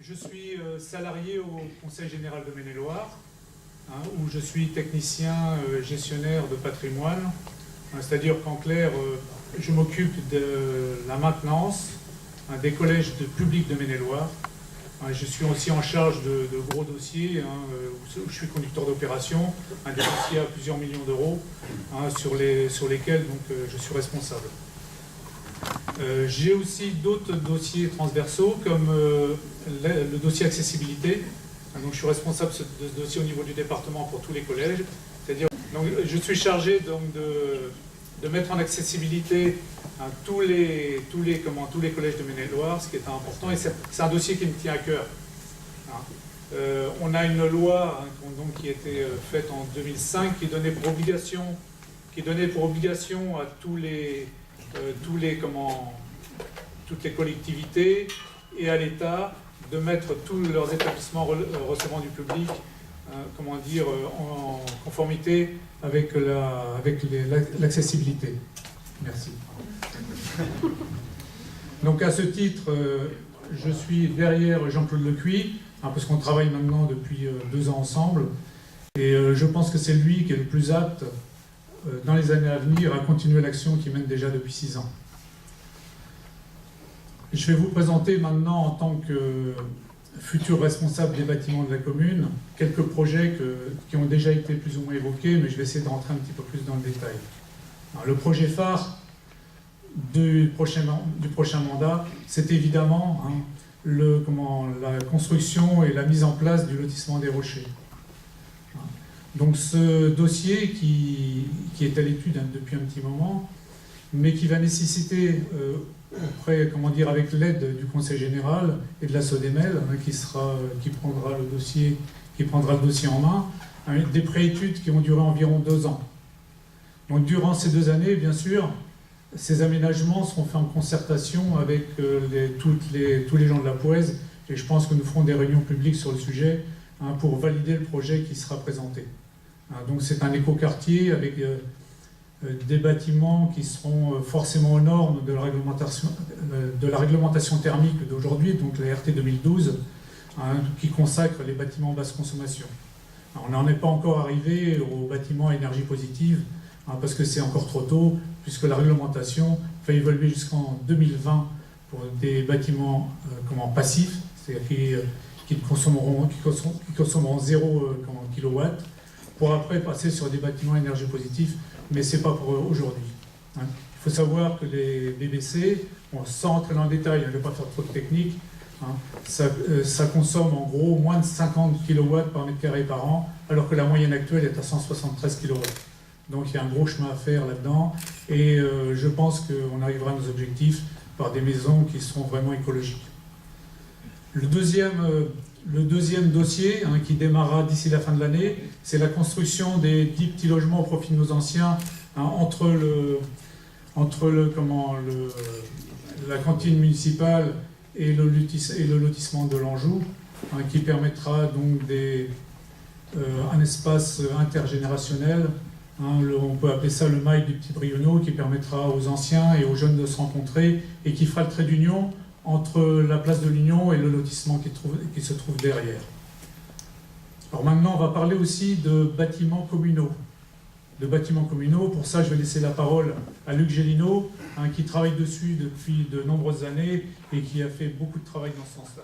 Je suis salarié au Conseil général de Maine-et-Loire, où je suis technicien gestionnaire de patrimoine. C'est-à-dire qu'en clair, je m'occupe de la maintenance des collèges publics de Maine-et-Loire. Je suis aussi en charge de gros dossiers, où je suis conducteur d'opération, des dossiers à plusieurs millions d'euros, sur lesquels donc, je suis responsable. J'ai aussi d'autres dossiers transversaux, comme le dossier accessibilité. Donc, je suis responsable de ce dossier au niveau du département pour tous les collèges. C'est-à-dire, donc, je suis chargé donc, de mettre en accessibilité tous les collèges de Maine-et-Loire, ce qui est important, et c'est un dossier qui me tient à cœur. On a une loi donc, qui a été faite en 2005 qui donnait pour obligation à toutes les collectivités et à l'État de mettre tous leurs établissements recevant du public en conformité avec l'accessibilité. Merci. Donc à ce titre, je suis derrière Jean-Claude Lecuy, parce qu'on travaille maintenant depuis 2 ans ensemble, et je pense que c'est lui qui est le plus apte dans les années à venir à continuer l'action qu'il mène déjà depuis 6 ans. Je vais vous présenter maintenant, en tant que futur responsable des bâtiments de la commune, quelques projets qui ont déjà été plus ou moins évoqués, mais je vais essayer de rentrer un petit peu plus dans le détail. Alors, le projet phare du prochain mandat, c'est évidemment la construction et la mise en place du lotissement des Rochers. Donc ce dossier qui est à l'étude depuis un petit moment, mais qui va nécessiter avec l'aide du Conseil général et de la SODEMEL, qui prendra le dossier en main, des préétudes qui vont durer environ 2 ans. Donc durant ces 2 années, bien sûr, ces aménagements seront faits en concertation avec tous les gens de la Pouez, et je pense que nous ferons des réunions publiques sur le sujet pour valider le projet qui sera présenté. Donc c'est un écoquartier avec des bâtiments qui seront forcément aux normes de la réglementation thermique d'aujourd'hui, donc la RT 2012, qui consacre les bâtiments basse consommation. Alors, on n'en est pas encore arrivé aux bâtiments à énergie positive, parce que c'est encore trop tôt, puisque la réglementation va évoluer jusqu'en 2020 pour des bâtiments passifs, c'est-à-dire qui consommeront 0 kW, pour après passer sur des bâtiments à énergie positive, mais ce n'est pas pour aujourd'hui. Il faut savoir que les BBC, sans entrer dans le détail, je ne vais pas faire trop de technique, ça consomme en gros moins de 50 kW par mètre carré par an, alors que la moyenne actuelle est à 173 kW. Donc il y a un gros chemin à faire là-dedans, et je pense qu'on arrivera à nos objectifs par des maisons qui seront vraiment écologiques. Le deuxième dossier qui démarrera d'ici la fin de l'année, c'est la construction des 10 petits logements au profit de nos anciens entre la cantine municipale et le lotissement de l'Anjou, qui permettra donc un espace intergénérationnel. On peut appeler ça le mail du petit Brionnot, qui permettra aux anciens et aux jeunes de se rencontrer et qui fera le trait d'union entre la place de l'Union et le lotissement qui se trouve derrière. Alors maintenant, on va parler aussi de bâtiments communaux. Pour ça, je vais laisser la parole à Luc Gélineau, qui travaille dessus depuis de nombreuses années et qui a fait beaucoup de travail dans ce sens-là.